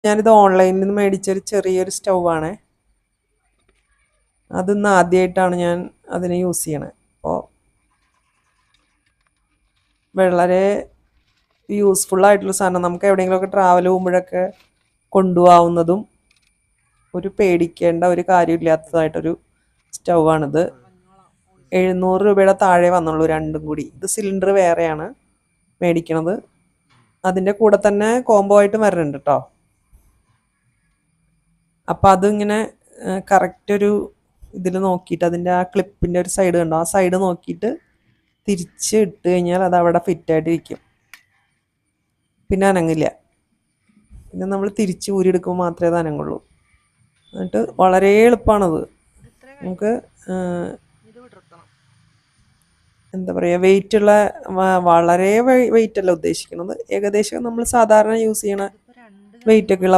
ഞാനിത് ഓൺലൈനിൽ നിന്ന് മേടിച്ചൊരു ചെറിയൊരു സ്റ്റൗവാണ്. അതിന്ന് ആദ്യമായിട്ടാണ് ഞാൻ അതിനെ യൂസ് ചെയ്യണത്. അപ്പോൾ വളരെ യൂസ്ഫുൾ ആയിട്ടുള്ള സാധനം, നമുക്ക് എവിടെയെങ്കിലുമൊക്കെ ട്രാവൽ പോകുമ്പോഴൊക്കെ കൊണ്ടുപോകാവുന്നതും ഒരു പേടിക്കേണ്ട ഒരു കാര്യമില്ലാത്തതായിട്ടൊരു സ്റ്റൗവാണിത്. 700 രൂപയുടെ താഴെ വന്നുള്ളൂ രണ്ടും കൂടി. ഇത് സിലിണ്ടർ വേറെയാണ് മേടിക്കണത്. അതിൻ്റെ കൂടെ തന്നെ കോംബോ ആയിട്ട് വരുന്നുണ്ട് കേട്ടോ. അപ്പം അതിങ്ങനെ കറക്റ്റ് ഒരു ഇതിൽ നോക്കിയിട്ട് അതിൻ്റെ ആ ക്ലിപ്പിൻ്റെ ഒരു സൈഡ് കണ്ടോ, ആ സൈഡ് നോക്കിയിട്ട് തിരിച്ച് ഇട്ട് കഴിഞ്ഞാൽ അത് അവിടെ ഫിറ്റായിട്ടിരിക്കും, പിന്നെ അനങ്ങില്ല. പിന്നെ നമ്മൾ തിരിച്ച് ഊരിയെടുക്കുമ്പോൾ മാത്രമേ അത് അനങ്ങുള്ളൂ. എന്നിട്ട് വളരെ എളുപ്പമാണത്. നമുക്ക് എന്താ പറയുക, വെയിറ്റുള്ള, വളരെ വെയിറ്റ് അല്ല ഉദ്ദേശിക്കുന്നത്, ഏകദേശം നമ്മൾ സാധാരണ യൂസ് ചെയ്യണ വെയിറ്റൊക്കെ ഉള്ള